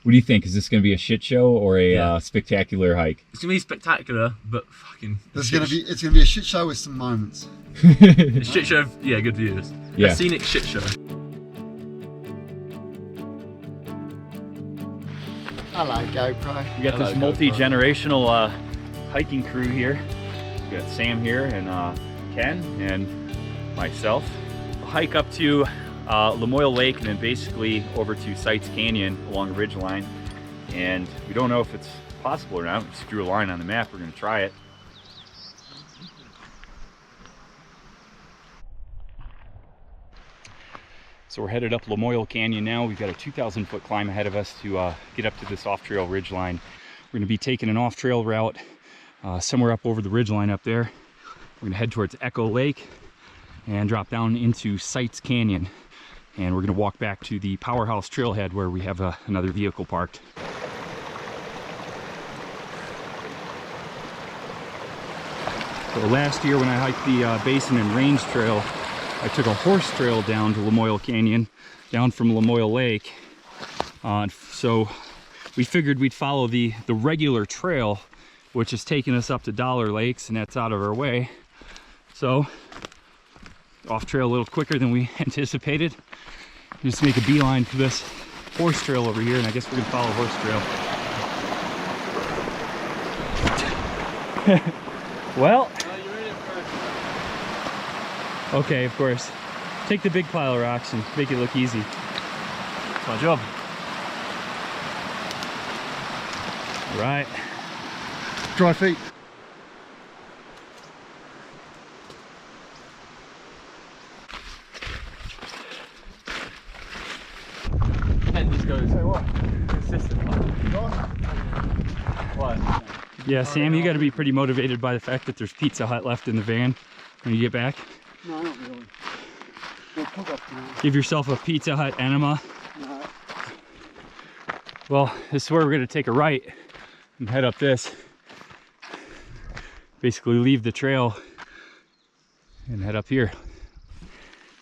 What do you think? Is this going to be a shit show or a spectacular hike? It's gonna be spectacular, but fucking. It's gonna be a shit show with some moments. A shit show, yeah, good views. Yeah. A scenic shit show. Hello, GoPro. We got this multi-generational hiking crew here. We got Sam here and Ken and myself. We'll hike up to Lamoille Lake and then basically over to Seitz Canyon along the ridgeline. And we don't know if it's possible or not. We just drew a line on the map. We're going to try it. So we're headed up Lamoille Canyon now. We've got a 2,000-foot climb ahead of us to get up to this off-trail ridgeline. We're going to be taking an off-trail route somewhere up over the ridgeline up there. We're going to head towards Echo Lake and drop down into Seitz Canyon. And we're going to walk back to the Powerhouse Trailhead where we have another vehicle parked. So last year when I hiked the Basin and Range Trail, I took a horse trail down to Lamoille Canyon, down from Lamoille Lake. So we figured we'd follow the regular trail, which is taking us up to Dollar Lakes, and that's out of our way. So off trail a little quicker than we anticipated. Just make a beeline for this horse trail over here, and I guess we're gonna follow horse trail. Well. Okay, of course. Take the big pile of rocks and make it look easy. That's my job. All right. Dry feet. And just goes. Say what? Consistent. What? Yeah, Sam, you got to be pretty motivated by the fact that there's Pizza Hut left in the van when you get back. No, not really. We'll cook up now. Give yourself a Pizza Hut enema. No. Well, this is where we're going to take a right and head up this. Basically leave the trail and head up here.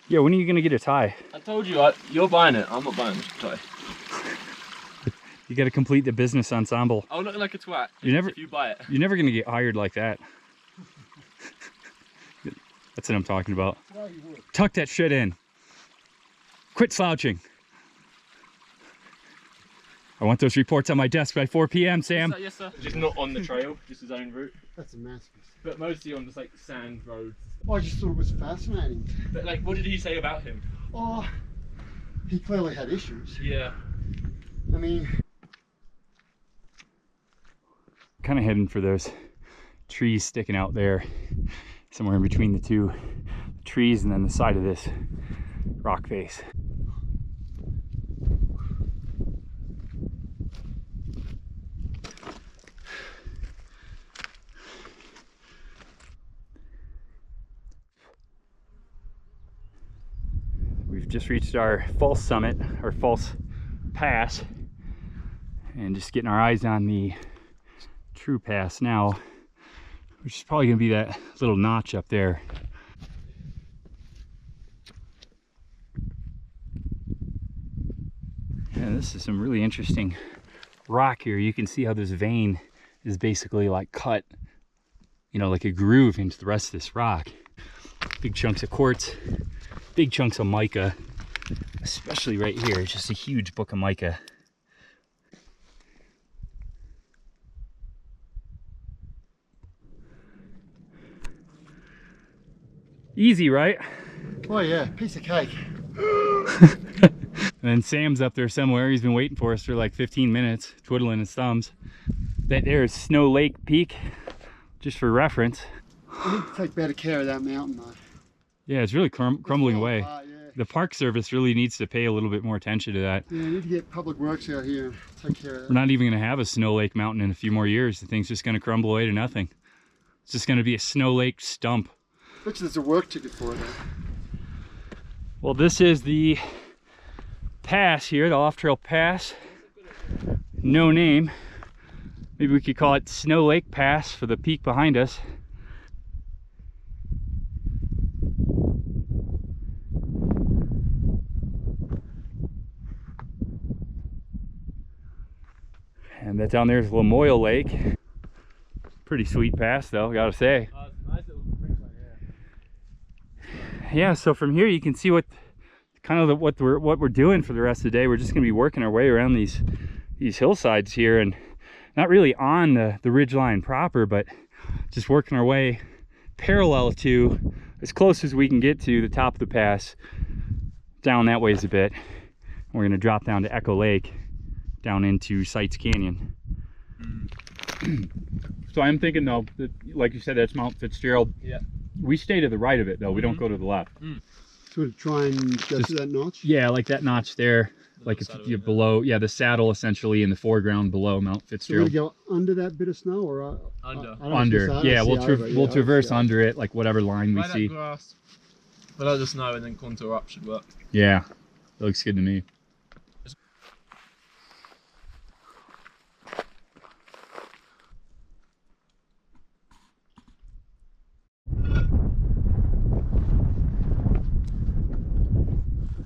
Yeah, when are you going to get a tie? I told you, you're buying it. I'm not buying this tie. You got to complete the business ensemble. I'll look like a twat if you buy it. You're never going to get hired like that. That's what I'm talking about. Well, you would. Tuck that shit in. Quit slouching. I want those reports on my desk by 4 p.m., Sam. Yes, sir. Just not on the trail, just his own route. That's a masterpiece. But mostly on just like sand roads. I just thought it was fascinating. But like, what did he say about him? Oh, he clearly had issues. Yeah. I mean, Kind of heading for those trees sticking out there, somewhere in between the two trees and then the side of this rock face. We've just reached our false summit, or false pass, and just getting our eyes on the true pass now, which is probably going to be that little notch up there. And this is some really interesting rock here. You can see how this vein is basically like cut, you know, like a groove into the rest of this rock. Big chunks of quartz, big chunks of mica, especially right here. It's just a huge book of mica. Easy, right? oh yeah, piece of cake. And then Sam's up there somewhere. He's been waiting for us for like 15 minutes, twiddling his thumbs. That there is Snow Lake Peak, just for reference. We need to take better care of that mountain though. Yeah, it's really crumbling away. Yeah. The Park Service really needs to pay a little bit more attention to that. Yeah, we need to get Public Works out here and take care of that. We're not even going to have a Snow Lake mountain in a few more years. The thing's just going to crumble away to nothing. It's just going to be a Snow Lake stump. Bet you there's a work ticket for it though. Well, this is the pass here, the off-trail pass. No name. Maybe we could call it Snow Lake Pass for the peak behind us. And that down there is Lamoille Lake. Pretty sweet pass though, gotta say. Oh, it's a nice little ridgeline, yeah. Yeah, so from here you can see what we're doing for the rest of the day. We're just gonna be working our way around these hillsides here, and not really on the ridgeline proper, but just working our way parallel to, as close as we can get to the top of the pass, down that ways a bit. We're going to drop down to Echo Lake, down into Seitz Canyon. So I'm thinking though, that, like you said, that's Mt Fitzgerald. Yeah. We stay to the right of it though, we don't go to the left. Sort of try and go through that notch. Yeah, like that notch there. Like if you're below, yeah, the saddle essentially in the foreground below Mt So we're Fitzgerald. going to go under that bit of snow or Under. Under, yeah, we'll traverse under it, like whatever line we Right see. at grass, below the snow, and then contour up should work. Yeah, that looks good to me.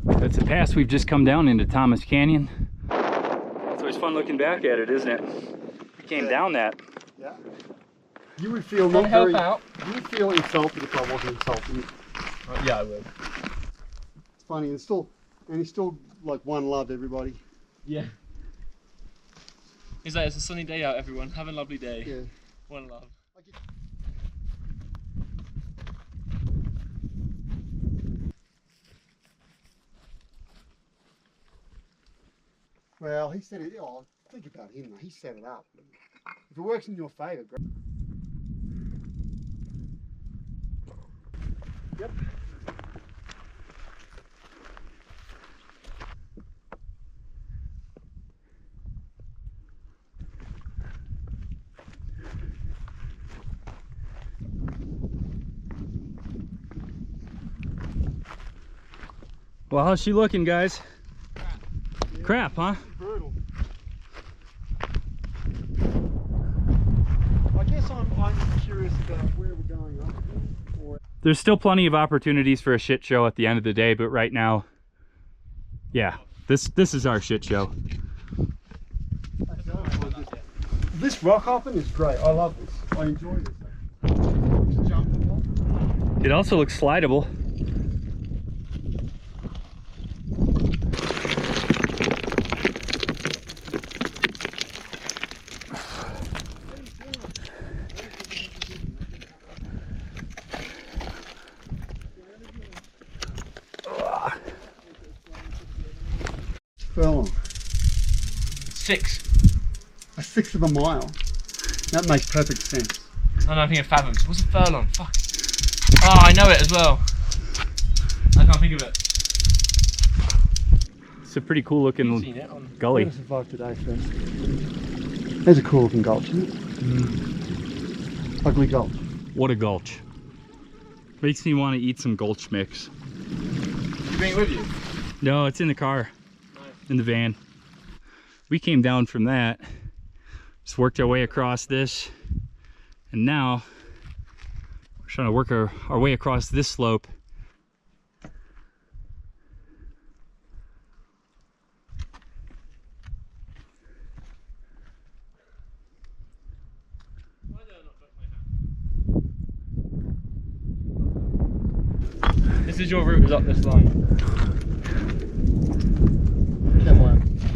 That's the pass we've just come down into Thomas Canyon. It's always fun looking back at it, isn't it? We came down that. Yeah. You would feel Can I not help very. out? You would feel insulted if I wasn't insulting. Yeah, I would. It's funny, and he's still like one love everybody. Yeah. He's like, it's a sunny day out, everyone. Have a lovely day. Yeah. One love. Well, he said it. Oh, think about him. He set it up. If it works in your favour, great. Yep. Well, how's she looking, guys? Crap, huh? Brutal. I guess I'm curious about where we're going up to, or There's still plenty of opportunities for a shit show at the end of the day, but right now, yeah, this is our shit show. this rock hopping is great. I love this. I enjoy this. Jumping. It also looks slidable. Furlong. 6. A sixth of a mile. That makes perfect sense. I don't think it fathoms. What's a furlong? Fuck. Oh, I know it as well. I can't think of it. It's a pretty cool looking Seen it on gully. We're gonna survive today first. There's a cool looking gulch, isn't it? Ugly gulch. What a gulch. Makes me want to eat some gulch mix. You bring it with you? No, it's in the car, Nice. in the van. We came down from that, just worked our way across this, and now we're trying to work our way across this slope. Why did I not book my hat? This is your route, is up this line.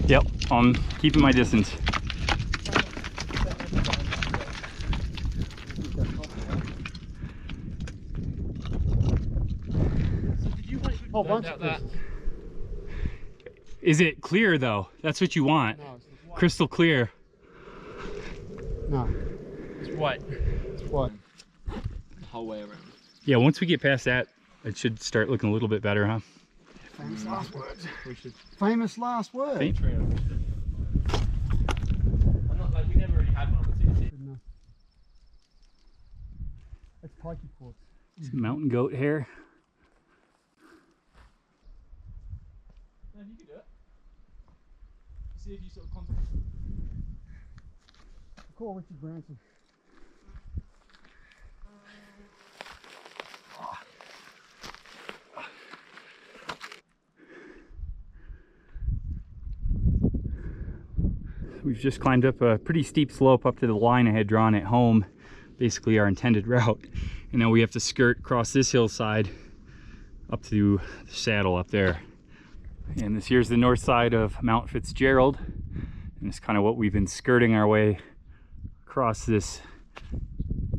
Yep, I'm keeping my distance. Oh, bunch Out of that. places. Is it clear though? That's what you want. No, it's white. Crystal clear. No, It's white. it's white. The whole way around. Yeah, once we get past that, it should start looking a little bit better, huh? Famous last words. We should. Famous last words. Fam- I'm not like, we never really had one on the CC. Good enough. That's pikey pork. Some mountain goat hair. No, you could do it. See if you sort of contact. Call Richard Branson. we've just climbed up a pretty steep slope up to the line I had drawn at home, basically our intended route. And now we have to skirt across this hillside up to the saddle up there. And this here's the north side of Mt Fitzgerald. And it's kind of what we've been skirting our way across this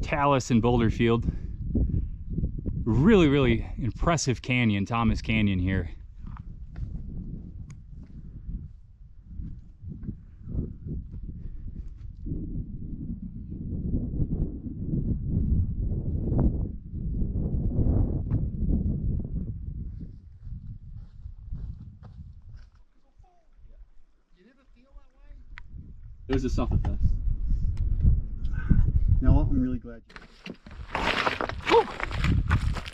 talus and boulder field. Really, really impressive canyon, Thomas Canyon here. It was a suffer fest. No, I'm really glad.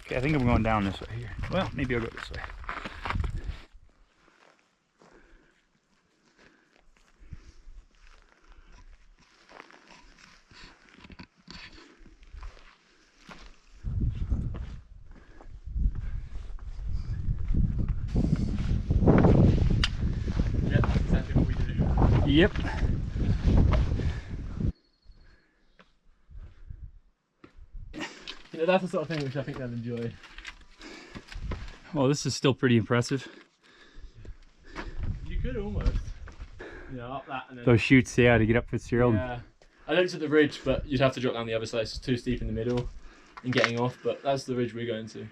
Okay, I think I'm going down this way here. Well, maybe I'll go this way. Yeah, that's exactly what we do. Yep. You know, that's the sort of thing which I think they'll enjoy. Well, this is still pretty impressive. You could almost, you know, up that and then... Those chutes, yeah, to get up Fitzgerald. Yeah. I looked at the ridge, but you'd have to drop down the other side. It's too steep in the middle and getting off, but that's the ridge we're going to.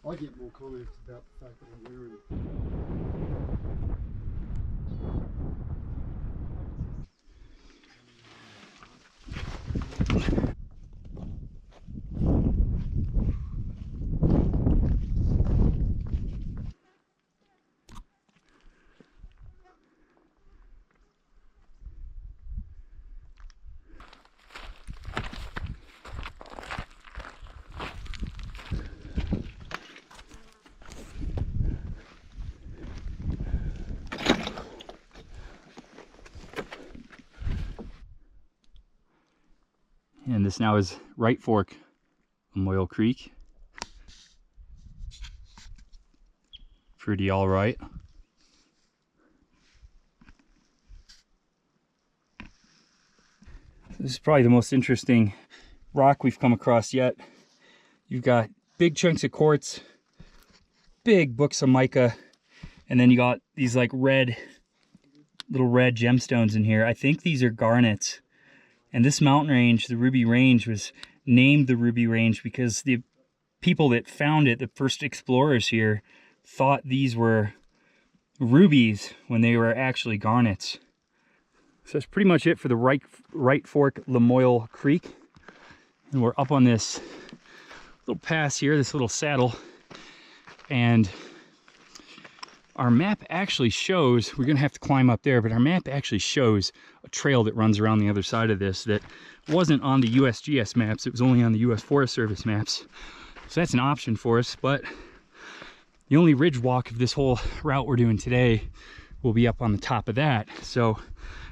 I get more comments about the fact that I'm wearing. And this now is Right Fork, Lamoille Creek. Pretty all right. This is probably the most interesting rock we've come across yet. You've got big chunks of quartz, big books of mica, and then you got these like little red gemstones in here. I think these are garnets. And this mountain range, the Ruby Range, was named the Ruby Range because the people that found it, the first explorers here, thought these were rubies when they were actually garnets. So that's pretty much it for the Right Fork Lamoille Creek. And we're up on this little pass here, this little saddle. And our map actually shows, we're gonna have to climb up there, but our map actually shows a trail that runs around the other side of this that wasn't on the USGS maps, it was only on the US Forest Service maps. So that's an option for us, but the only ridge walk of this whole route we're doing today will be up on the top of that. So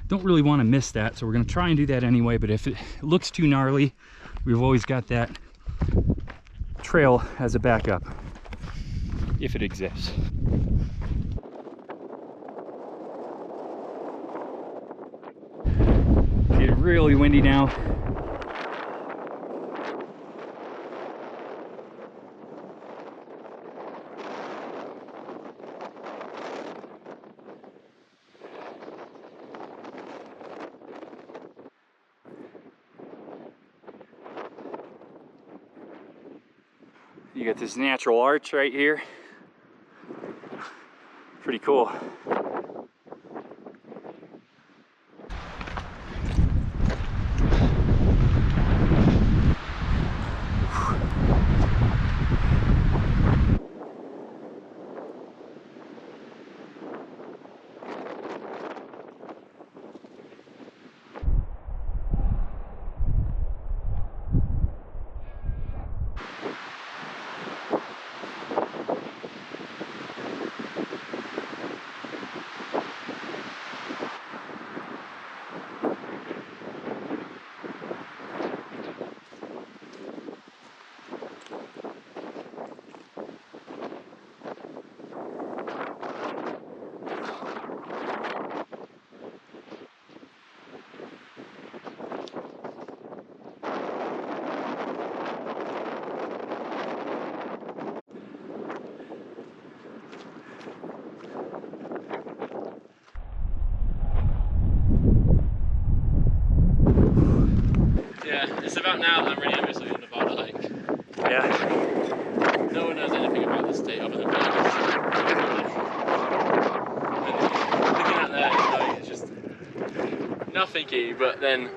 don't really wanna miss that. So we're gonna try and do that anyway, but if it looks too gnarly, we've always got that trail as a backup, if it exists. It's really windy now. You got this natural arch right here. Pretty cool. It's about now that I'm really envious of your Nevada hike. Yeah. No one knows anything about this state other than Vegas. And looking at there, it's just nothingy, but then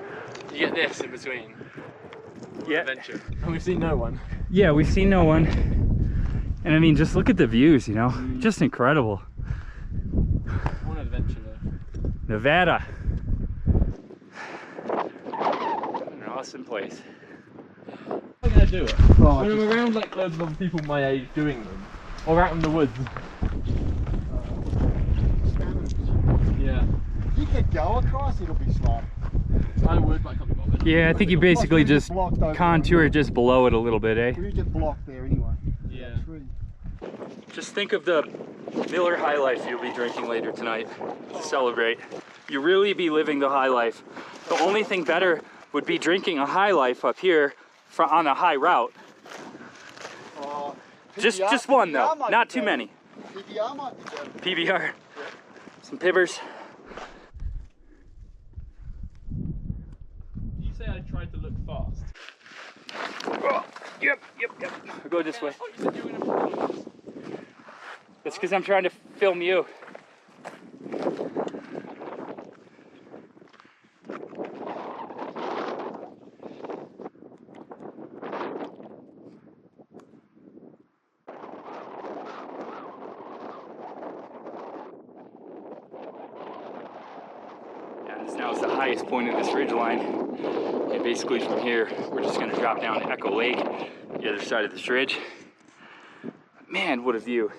you get this in between. Yeah. Adventure. And we've seen no one. Yeah, we've seen no one. And I mean, just look at the views, you know, just incredible. One adventure though. Nevada. An awesome place. I'm gonna do it. Oh, When I'm around like loads of other people my age doing them, or out in the woods. Yeah, you could go across, it'll be slow. I would, but I can't be bothered. Yeah, I think you basically just Blocked over contour there. just below it a little bit, eh? You get blocked there anyway. Yeah. Tree. Just think of the Miller High Life you'll be drinking later tonight to celebrate. You really be living the high life. The only thing better would be drinking a high life up here on a high route. Just one though, not too many. PBR might be better. PBR, some pibbers. You say I tried to look fast. Oh, yep. I'll go this way. I thought you said you were gonna put this. That's because I'm trying to film you. And this now is the highest point of this ridgeline. And basically from here, we're just gonna drop down to Echo Lake, the other side of this ridge. Man, what a view.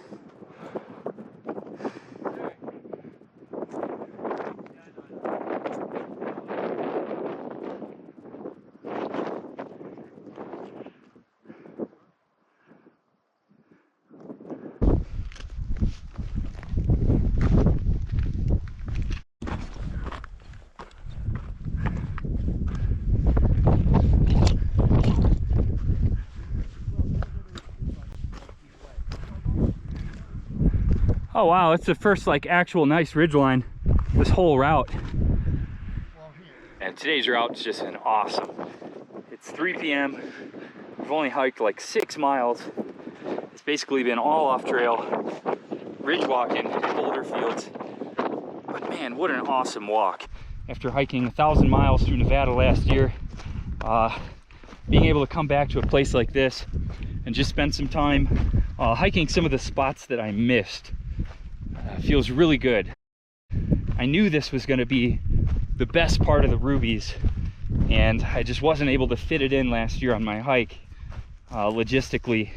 Oh wow, it's the first like actual nice ridgeline this whole route. And today's route's just been awesome. It's 3 p.m. We've only hiked like 6 miles. It's basically been all off trail, ridge walking, boulder fields. But man, what an awesome walk. After hiking 1,000 miles through Nevada last year, being able to come back to a place like this and just spend some time hiking some of the spots that I missed. Feels really good. I knew this was going to be the best part of the Rubies, and I just wasn't able to fit it in last year on my hike logistically.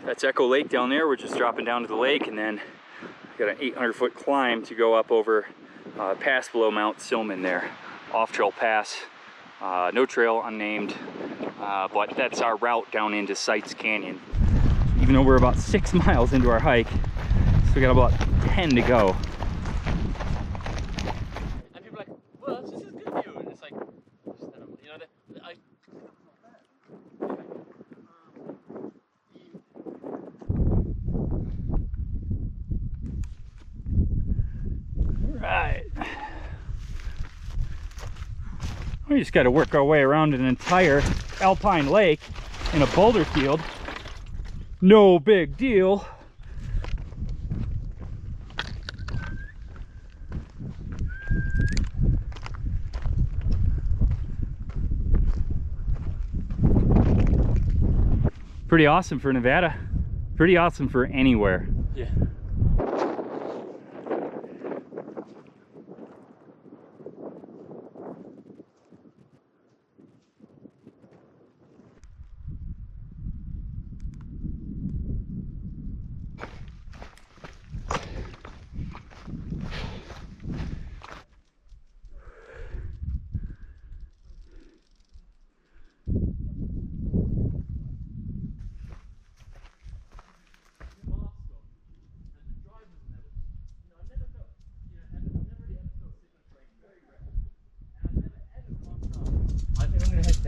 That's Echo Lake down there. We're just dropping down to the lake, and then got an 800-foot climb to go up over pass below Mt Silliman there. Off-trail pass, no trail, unnamed, but that's our route down into Seitz Canyon. Even though we're about 6 miles into our hike, so we got about 10 to go. And people are like, well, this is a good view. And it's like, you know, Right. We just got to work our way around an entire alpine lake in a boulder field. No big deal. Pretty awesome for Nevada. Pretty awesome for anywhere. yeah.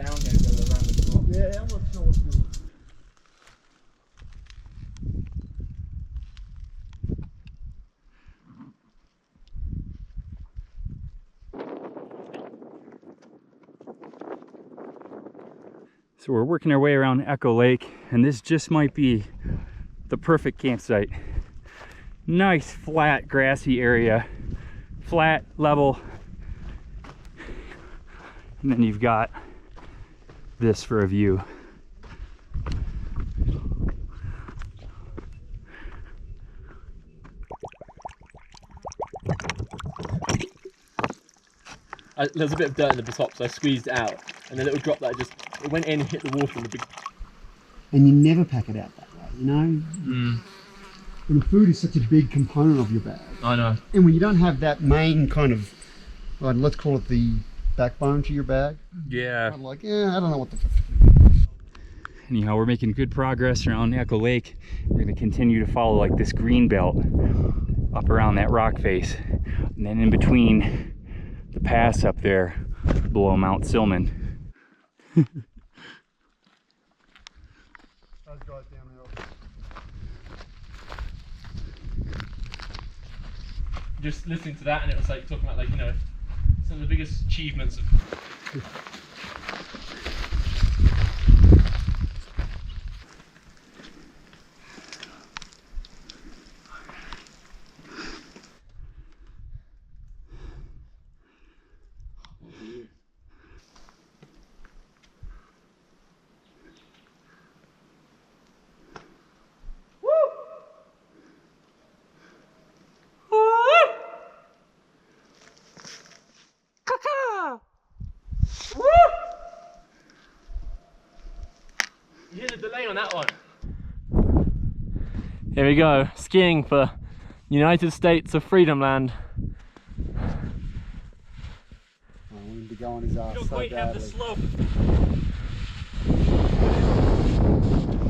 down here and go around the top. Yeah, I'm not sure what's going on. So we're working our way around Echo Lake, and this just might be the perfect campsite. Nice flat grassy area, flat level, and then you've got this for a view. There's a bit of dirt in the top, so I squeezed it out, and the little drop that it went in and hit the water in the big. And you never pack it out that way, you know? Mm. And the food is such a big component of your bag. I know. And when you don't have that main kind of, let's call it the backbone to your bag. Yeah. I'm like, yeah, I don't know what the fuck. Anyhow, we're making good progress around Echo Lake. We're going to continue to follow like this green belt up around that rock face, and then in between the pass up there below Mt Silliman. Just listening to that, and it was like talking about, like, you know, some of the biggest achievements of. You hear the delay on that one. Here we go, skiing for United States of Freedom Land. I want him to go on his ass You don't so quite have the badly. slope.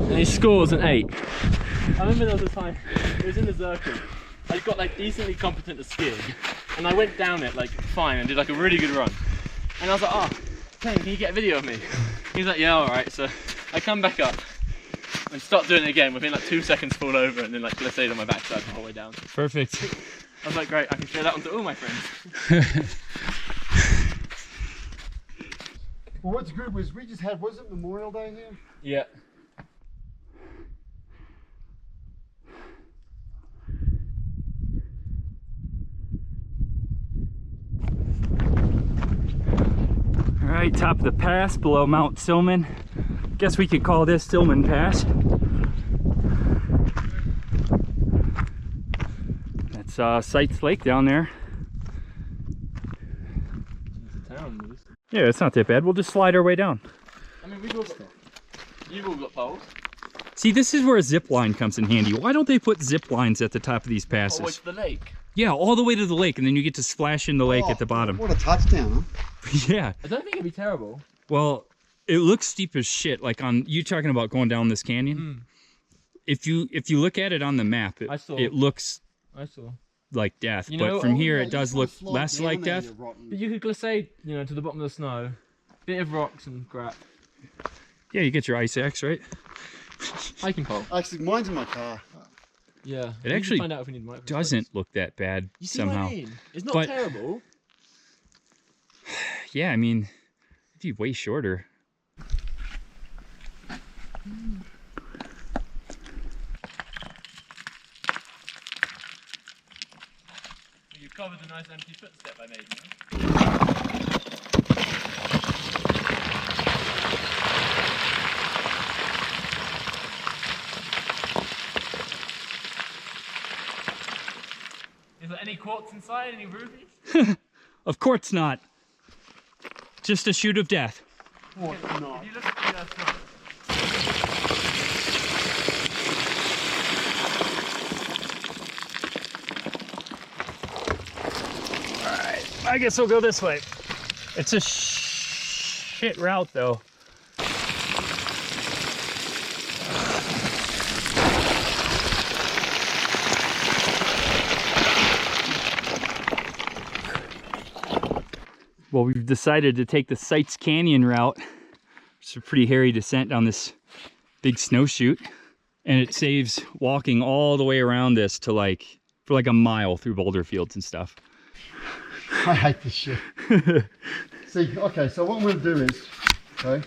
And he scores an 8. I remember there was a time, it was in the Zircon. I got like decently competent at skiing, and I went down it like fine and did like a really good run. And I was like, oh, Ken, can you get a video of me? He's like, yeah, alright. So I come back up and start doing it again. Within like 2 seconds, fall over and then like glissade on my backside the whole way down. Perfect. I was like, great, I can share that one to all my friends. Well, what's good was we just had, was it Memorial Day here? Yeah. All right, top of the pass below Mt Silliman. Guess we could call this Silliman Pass. That's Seitz Lake down there. It's a town. Yeah, it's not that bad. We'll just slide our way down. I mean, we've all got, you've all got poles. See, this is where a zip line comes in handy. Why don't they put zip lines at the top of these passes? Oh, it's the lake. Yeah, all the way to the lake, and then you get to splash in the lake at the bottom. What a touchdown, huh? Yeah. I don't think it'd be terrible. Well, it looks steep as shit. Like on you talking about going down this canyon. If you look at it on the map, it looks like death. You know, but from here, yeah, it does look less like death. But you could glissade, you know, to the bottom of the snow. Bit of rocks and crap. Yeah, you get your ice axe, right? Hiking pole. Actually, mine's in my car. Yeah. It actually find out if we need microphones. doesn't look that bad You see somehow. what I mean? It's not But- terrible. Yeah, I mean, it'd be way shorter. You've covered the nice empty footstep I made, you know? Is there any quartz inside? Any rubies? Of course not. Just a shoot of death. What? No. If you look at the snow. I guess we'll go this way. It's a shit route though. Well, we've decided to take the Seitz Canyon route It's a pretty hairy descent down this big snow chute, and it saves walking all the way around this to for like a mile through boulder fields and stuff. I hate this shit. See, okay, so what I'm going to do is, okay,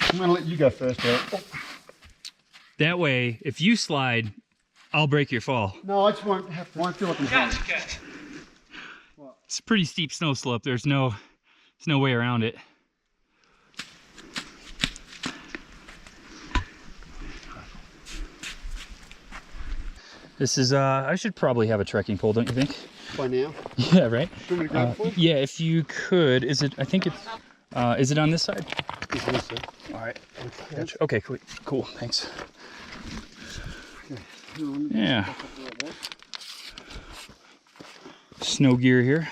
I'm going to let you go first, Eric. Oh. That way, if you slide, I'll break your fall. No, I just won't have to. I won't feel like I'm hard. It's a pretty steep snow slope. There's no way around it. This is, I should probably have a trekking pole, don't you think? By now? Yeah, right? Do you want me to grab it for you? Yeah, if you could. Is it, I think it's, is it on this side? It's this side. All right. Okay, cool, thanks. Yeah. Snow gear here.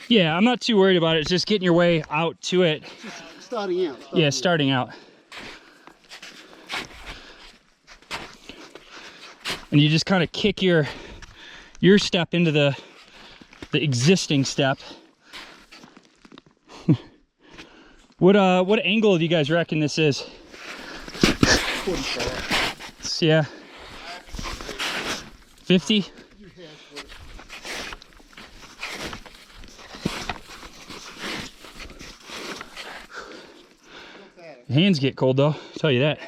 Yeah, I'm not too worried about it. It's just getting your way out to it. Just starting out. Yeah, starting out. And you just kind of kick your step into the existing step. What angle do you guys reckon this is? 45. Yeah. 50? Hands get cold though, I'll tell you that.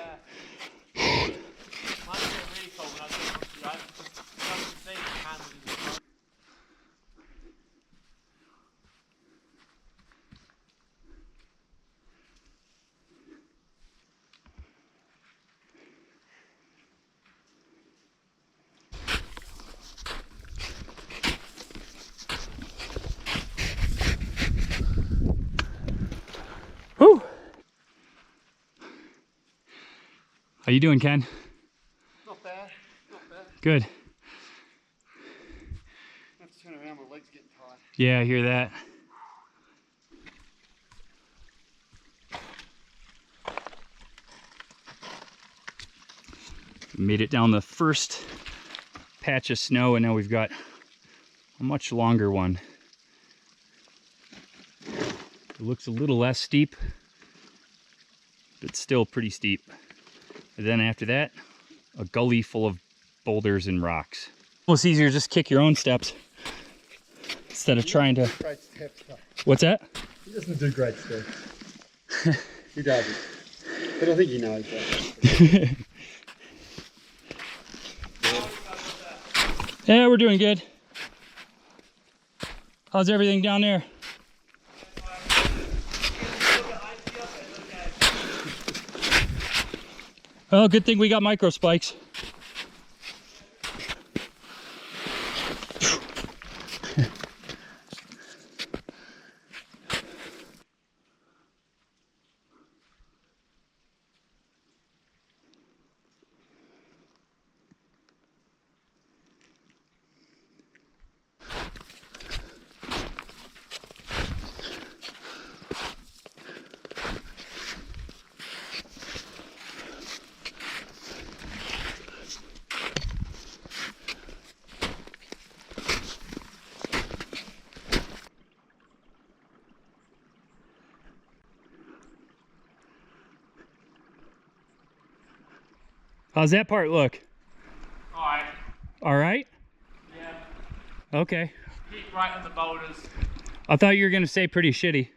Whew. How you doing, Ken? Not bad, not bad. Good. I have to turn around, my legs getting tired. Yeah, I hear that. Made it down the first patch of snow, and now we've got a much longer one. It looks a little less steep, but still pretty steep. And then after that, a gully full of boulders and rocks. Almost easier to just kick your own steps instead of trying to... Great steps, though. What's that? He doesn't do great steps. He doesn't. But I think he knows that. Yeah, we're doing good. How's everything down there? Oh, good thing we got micro spikes. How's that part look? Alright. All right? Yeah. Okay. Keep right on the boulders. I thought you were gonna say pretty shitty.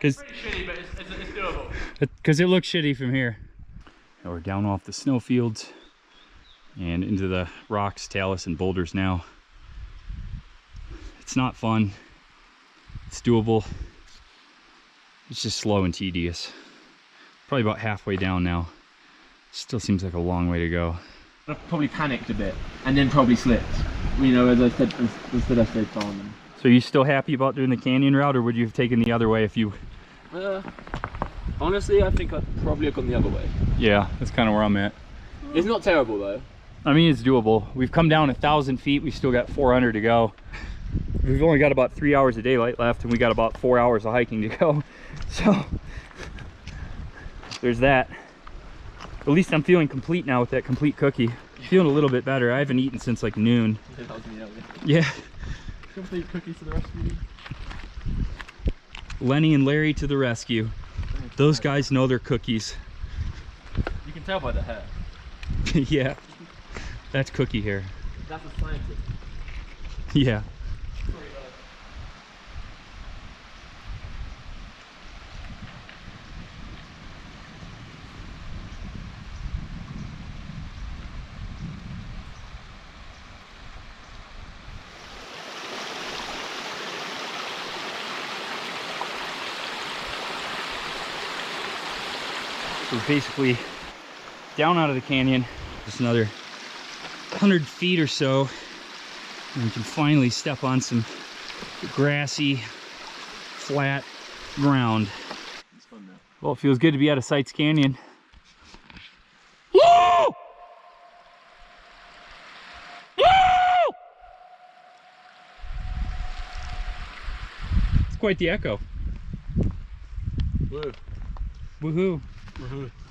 It's pretty shitty, but it's doable. Because it looks shitty from here. Now we're down off the snow fields and into the rocks, talus, and boulders now. It's not fun. It's doable. It's just slow and tedious. Probably about halfway down now. Still seems like a long way to go. I probably panicked a bit and then probably slipped. You know, as I said, instead I stayed calm. So are you still happy about doing the canyon route, or would you have taken the other way if you... Honestly, I think I'd probably have gone the other way. Yeah, that's kind of where I'm at. It's not terrible though. I mean, it's doable. We've come down 1,000 feet. We've still got 400 to go. We've only got about 3 hours of daylight left, and we got about 4 hours of hiking to go. So there's that. At least I'm feeling complete now with that complete cookie. Feeling a little bit better. I haven't eaten since like noon. Yeah, that was me earlier. Yeah. Complete cookies to the rescue. Lenny and Larry to the rescue. Those guys know their cookies. You can tell by the hair. Yeah. That's cookie hair. That's a scientist. Yeah. We're basically down out of the canyon, just another 100 feet or so, and we can finally step on some grassy, flat ground. It's fun now. Well, it feels good to be out of Seitz Canyon. Woo! Woo! It's quite the echo. Woo. Woohoo.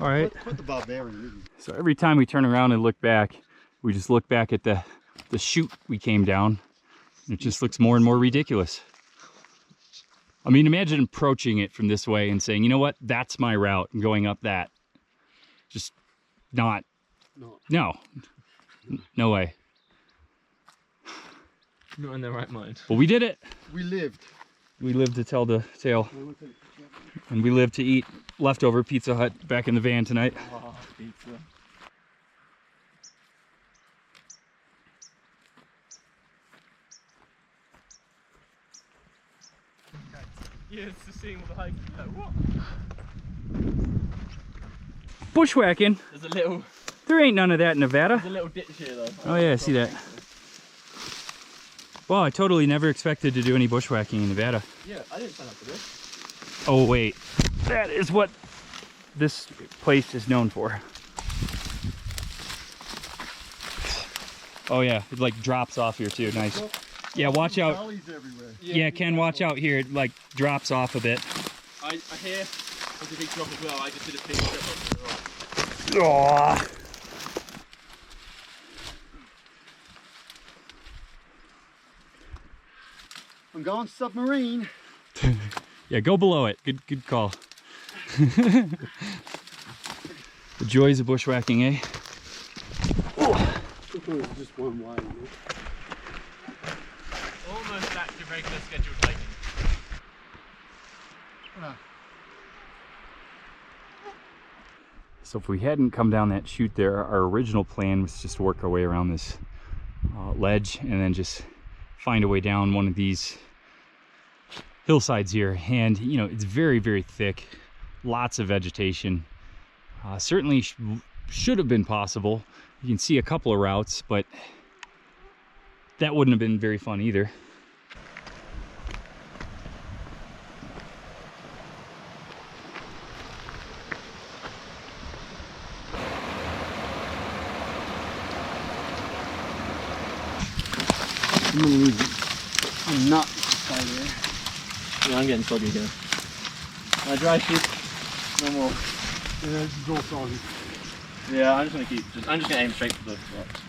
All right. Put the barbarian. So every time we turn around and look back, we just look back at the chute we came down. And it just looks more and more ridiculous. I mean, imagine approaching it from this way and saying, you know what, that's my route, and going up that. Just not. No way. Not in their right mind. But we did it. We lived. We lived to tell the tale. And we lived to eat leftover Pizza Hut back in the van tonight. Oh, pizza. Yeah, it's just seeing all the hikes. Like, what? Bushwhacking. There's a little. There ain't none of that in Nevada. There's a little ditch here though. Oh yeah, I see that. Well, I totally never expected to do any bushwhacking in Nevada. Yeah, I didn't sign up for this. Oh wait, that is what this place is known for. Oh yeah, it like drops off here too, nice. Yeah, watch out. Everywhere. Yeah, Ken, watch out here, it like drops off a bit. I hear there's a big drop as well. I just did a big trip up to the right. Aww. I'm going submarine. Yeah, go below it. Good call. The joys of bushwhacking, eh? Just one way. Almost back to regular scheduled hiking. So if we hadn't come down that chute there, our original plan was just to work our way around this ledge and then just find a way down one of these hillsides here. And you know, it's very, very thick, lots of vegetation. Certainly should have been possible. You can see a couple of routes, but that wouldn't have been very fun either. I'm not stay there. Yeah, I'm getting soggy again. My dry sheet, no more. Yeah, this is all soggy. Yeah, I'm just gonna aim straight for the rocks.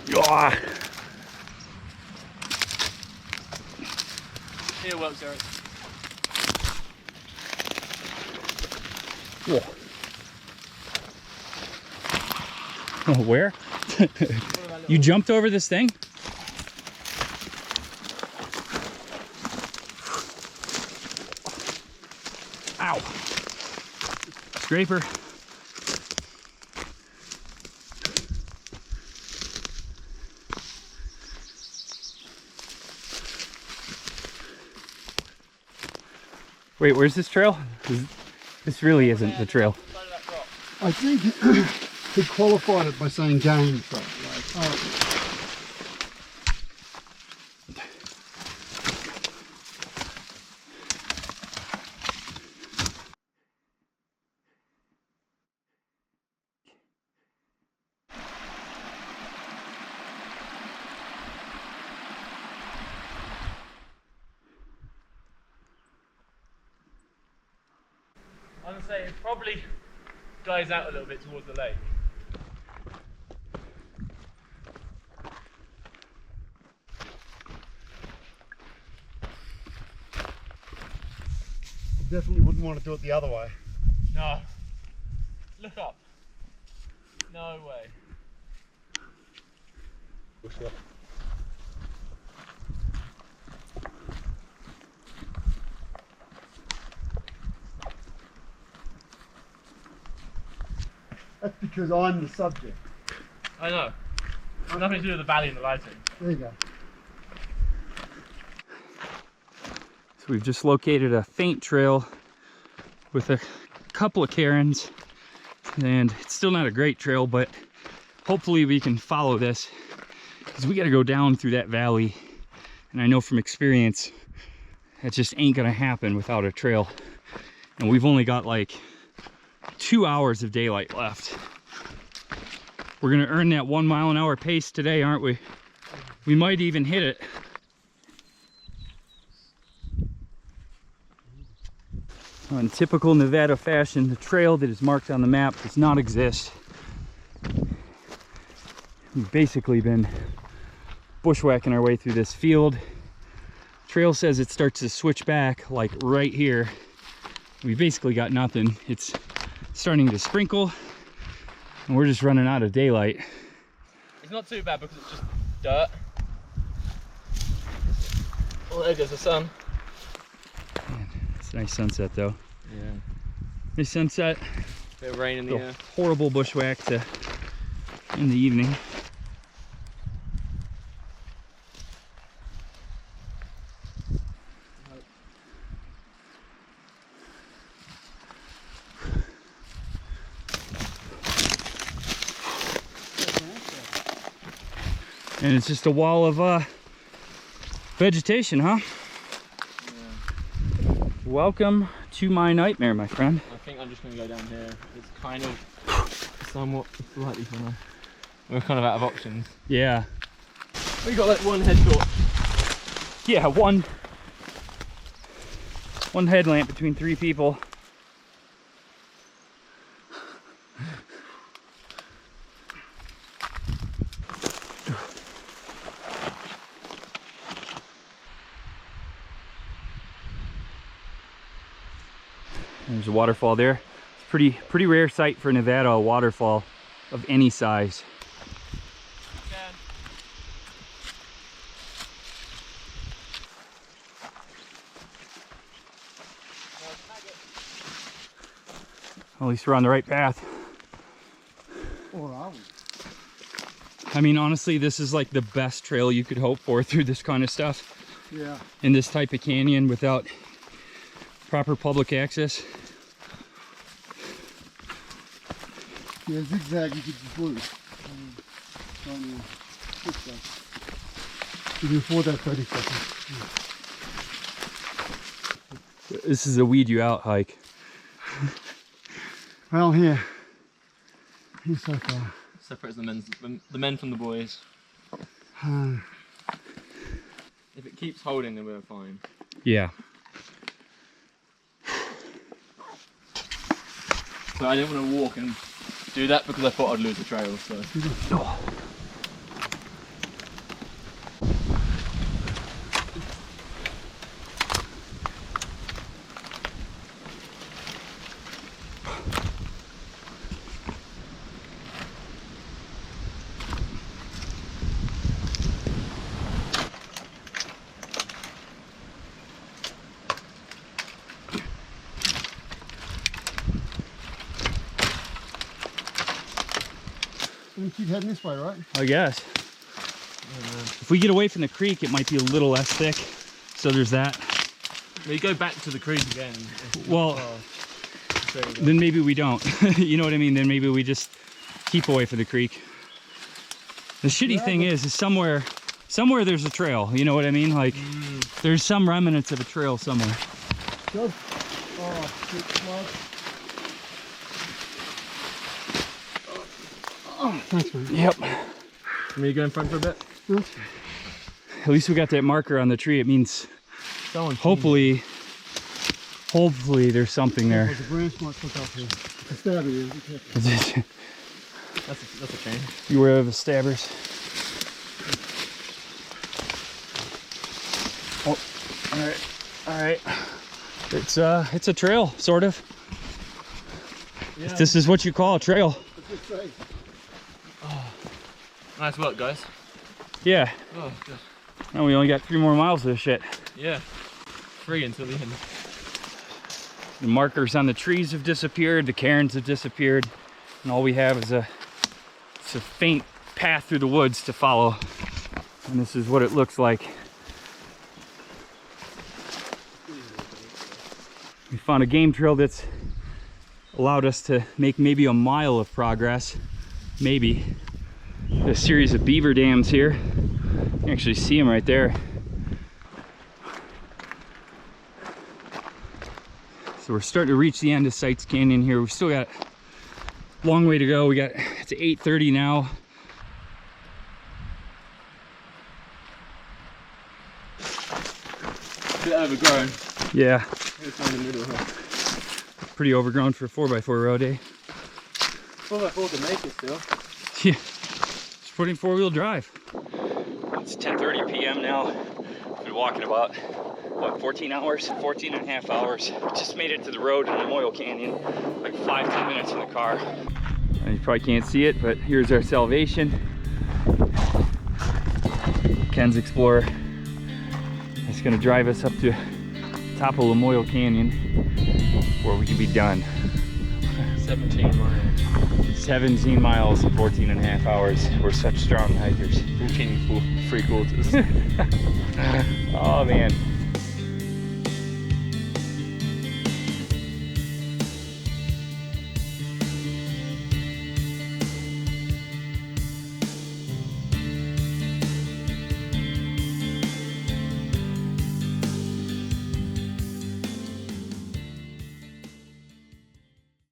Yeah. Here works, Eric. Oh, where? You jumped over this thing? Ow. Scraper. Wait, where's this trail? This really isn't the trail. I think he qualified it by saying game. So, like, oh. I was gonna say it probably dies out a little bit towards the lake. definitely wouldn't want to do it the other way. No. Look up. No way. Bushwhack. That's because I'm the subject. I know. It's nothing to do with the valley and the lighting. There you go. So we've just located a faint trail with a couple of cairns, and it's still not a great trail, but hopefully we can follow this, because we got to go down through that valley, and I know from experience that just ain't gonna happen without a trail. And we've only got like 2 hours of daylight left. We're gonna earn that 1 mile an hour pace today, aren't we? We might even hit it. In typical Nevada fashion, the trail that is marked on the map does not exist. We've basically been bushwhacking our way through this field. Trail says it starts to switch back like right here. We basically got nothing. It's starting to sprinkle and we're just running out of daylight. It's not too bad because it's just dirt. Oh, there goes the sun. Man, it's a nice sunset though. Yeah. Nice sunset. Bit of rain in the air. Horrible bushwhack to in the evening. And it's just a wall of vegetation, huh? Yeah. Welcome to my nightmare, my friend. I think I'm just going to go down here. It's kind of somewhat slightly funny. We're kind of out of options. Yeah. We got like one head torch. Yeah, one headlamp between 3 people. There's a waterfall there. It's pretty rare sight for Nevada, a waterfall of any size. At least we're on the right path. Or are we? I mean, honestly, this is like the best trail you could hope for through this kind of stuff. Yeah. In this type of canyon without proper public access. Yeah, zigzag you could just lose. You can afford that 30 seconds. This is a weed you out hike. Well, here so far. Separates the men from the boys. If it keeps holding, then we're fine. Yeah. So I didn't want to walk and do that because I thought I'd lose the trail. So. Oh. We keep heading this way, right? I guess. If we get away from the creek, it might be a little less thick. So there's that. We go back to the creek again. Well, then maybe we don't. You know what I mean? Then maybe we just keep away from the creek. The shitty thing is somewhere there's a trail. You know what I mean? Like there's some remnants of a trail somewhere. Go. Oh, shit, flood. Oh, thanks, man. Yep. Can we go in front for a bit? At least we got that marker on the tree. It means hopefully there's something there. There's a branch might hook up here. It's a stabber, yeah. Be careful. That's a change. You were of the stabbers. Oh, all right. It's a trail, sort of. Yeah. If this is what you call a trail. Nice work, guys. Yeah. Oh, good. And we only got 3 more miles of this shit. Yeah. 3 until the end. The markers on the trees have disappeared, the cairns have disappeared, and all we have is it's a faint path through the woods to follow. And this is what it looks like. We found a game trail that's allowed us to make maybe a mile of progress. Maybe. A series of beaver dams here. You can actually see them right there. So we're starting to reach the end of Seitz Canyon here. We've still got a long way to go. It's 8:30 now. Bit overgrown. Yeah, It's in the middle. pretty overgrown for a 4x4 road, eh? 4x4 can make it still. Yeah, just putting 4-wheel drive. It's 10:30 p.m. now. We've been walking about, what, 14 hours? 14 and a half hours. We just made it to the road in Lamoille Canyon, like 5-10 minutes in the car. And you probably can't see it, but here's our salvation. Ken's Explorer. It's gonna drive us up to the top of Lamoille Canyon where we can be done. 17 miles. 17 miles in 14 and a half hours. We're such strong hikers. 14 for 3/4. Oh man.